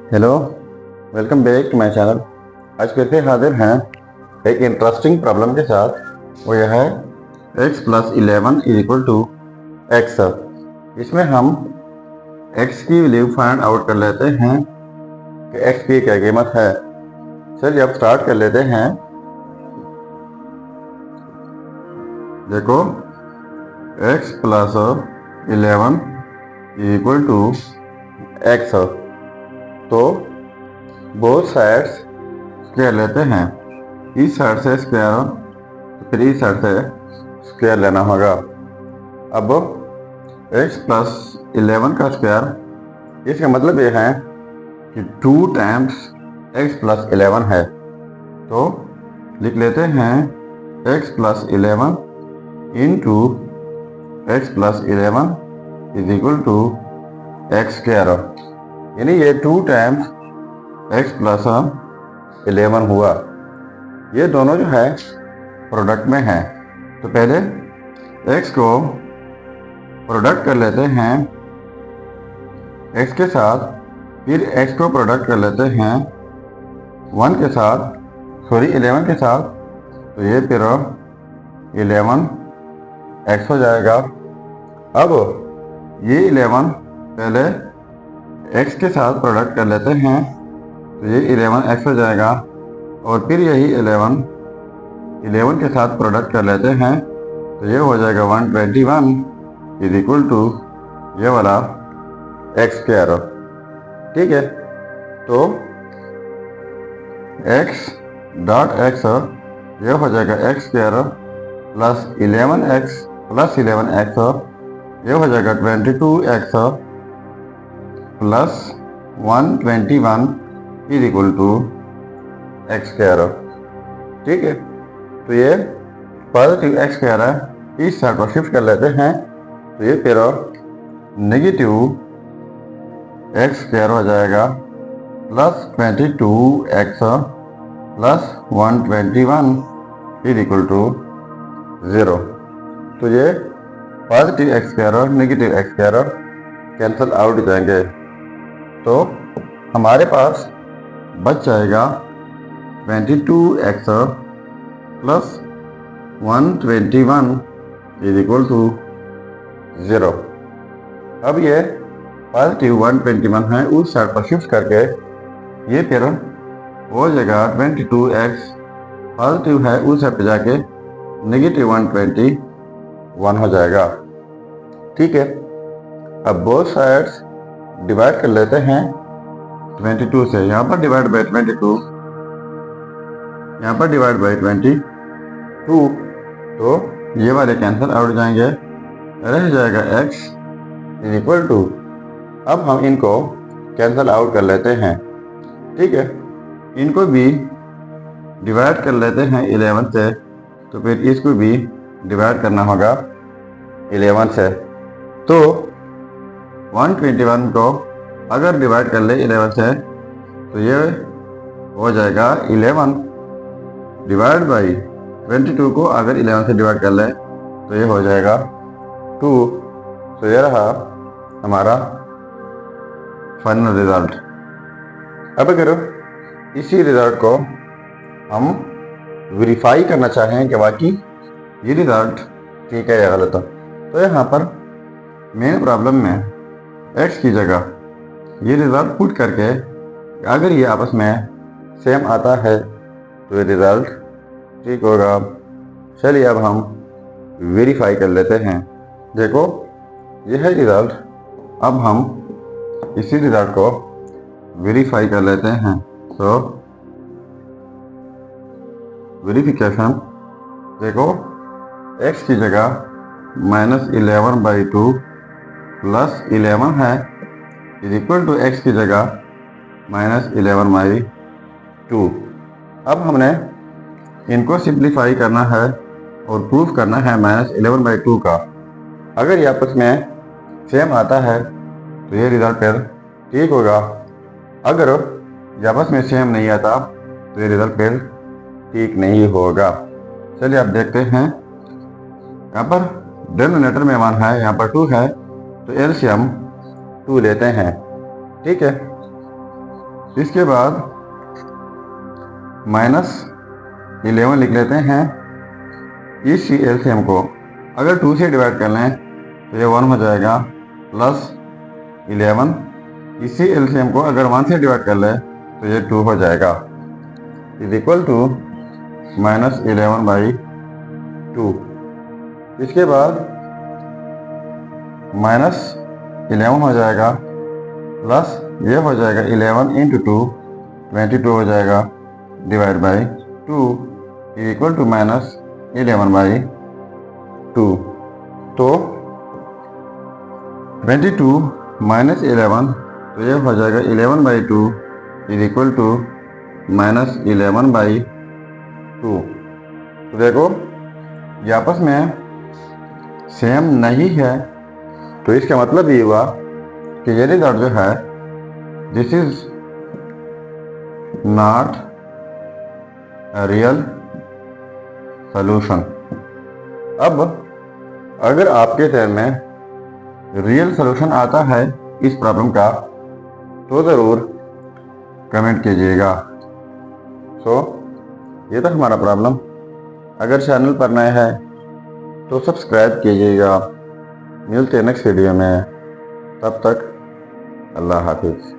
Hello, welcome back to my channel. आज फिर से हाजिर हैं एक इंटरेस्टिंग प्रॉब्लम के साथ। वो यह है x plus 11 is equal to x. इसमें हम x की वैल्यू फाइंड आउट कर लेते हैं कि x की क्या कीमत है। चलिए अब स्टार्ट कर लेते हैं। देखो, x plus 11 is equal to x. तो बोथ साइड्स स्क्वायर लेते हैं। इस साइड से स्क्वायर तो फिर इस साइड से स्क्वायर लेना होगा। अब x प्लस 11 का स्क्वायर, इसका मतलब ये है कि 2 टाइम्स x प्लस 11 है। तो लिख लेते हैं x plus 11 into x plus 11 is equal to x square, यानी ये 2 टाइम्स x प्लस 11 हुआ। ये दोनों जो है प्रोडक्ट में है। तो पहले x को प्रोडक्ट कर लेते हैं x के साथ, फिर x को प्रोडक्ट कर लेते हैं 1 के साथ, सॉरी 11 के साथ। तो ये फिर 11 x हो जाएगा। अब ये 11 पहले x के साथ प्रोडक्ट कर लेते हैं, तो ये 11x हो जाएगा। और फिर यही 11 के साथ प्रोडक्ट कर लेते हैं, तो ये हो जाएगा 121 इज इक्वल टू ये वाला एक्स स्क्वायर। ठीक है, तो x डॉट एक्स ये हो जाएगा एक्स स्क्वायर प्लस 11x ये हो जाएगा 22x plus 121 is equal to x square. ठीक है, तो ये पॉजिटिव एक्स स्क्वायर है, इस साइड को शिफ्ट कर लेते हैं। तो ये फिर नेगेटिव एक्स स्क्वायर हो जाएगा plus 22x plus 121 is equal to 0। तो ये पॉजिटिव एक्स स्क्वायर और negative x square cancel out हो जाएंगे। तो हमारे पास बच जाएगा 22x plus 121 is equal to 0। अब ये पॉजिटिव 121 है, उस साइड पर शिफ्ट करके ये फिर हो जाएगा 22x पॉजिटिव है, उस साइड पर जाके नेगेटिव 121 हो जाएगा। ठीक है, अब बोथ साइड्स डिवाइड कर लेते हैं 22 से। यहाँ पर डिवाइड बाई 22, यहाँ पर डिवाइड बाई 22, तो ये वाले कैंसिल आउट हो जाएंगे, रह जाएगा x इज इक्वल टू। अब हम इनको कैंसिल आउट कर लेते हैं। ठीक है, इनको भी डिवाइड कर लेते हैं 11 से, तो फिर इसको भी डिवाइड करना होगा 11 से। तो 121 को अगर डिवाइड कर ले 11 से, तो ये हो जाएगा 11 डिवाइड बाई 22 को अगर 11 से डिवाइड कर ले, तो ये हो जाएगा 2। तो ये रहा हमारा फाइनल रिजल्ट। अब अगर इसी रिजल्ट को हम वेरीफाई करना चाहें कि वाकई ये रिजल्ट ठीक है या गलत है, तो यहाँ पर मेन प्रॉब्लम में x की जगह ये रिजल्ट पुट करके अगर ये आपस में सेम आता है तो ये रिजल्ट ठीक होगा। चलिए अब हम वेरीफाई कर लेते हैं। देखो, यह है रिजल्ट। अब हम इसी रिजल्ट को वेरीफाई कर लेते हैं। तो वेरिफिकेशन, देखो x की जगह -11/2 प्लस 11 है इज इक्वल टू x की जगह -11/2। अब हमने इनको सिंप्लीफाई करना है और प्रूफ करना है -11/2 का। अगर ये आपस में सेम आता है तो ये रिजल्ट फिर ठीक होगा। अगर ये आपस में सेम नहीं आता तो ये रिजल्ट फिर ठीक नहीं होगा। चलिए आप देखते हैं। यहाँ पर डिनोमिनेटर में 1 है, यहाँ पर 2 है, तो एलसीएम 2 लेते हैं। ठीक है, इसके बाद -11 लिख लेते हैं। इस एलसीएम को अगर 2 से डिवाइड कर लें तो ये 1 हो जाएगा, प्लस 11 इसी एलसीएम को अगर 1 से डिवाइड कर लें तो ये 2 हो जाएगा, इज इक्वल टू -11/2। इसके बाद -11 हो जाएगा, प्लस ये हो जाएगा 11 × 2 22 हो जाएगा, divide by 2 is equal to -11/2। तो 22 -11 तो ये हो जाएगा 11/2 इज इक्वल टू -11/2। तो देखो ये आपस में सेम नहीं है, तो इसका मतलब ये हुआ कि ये रिजल्ट जो है this is not a real solution. अब अगर आपके ध्यान में रियल सॉल्यूशन आता है इस प्रॉब्लम का तो ज़रूर कमेंट कीजिएगा। ये था हमारा प्रॉब्लम। अगर चैनल पर नए हैं तो सब्सक्राइब कीजिएगा। मिलते हैं नेक्स्ट वीडियो में, तब तक अल्लाह हाफिज़।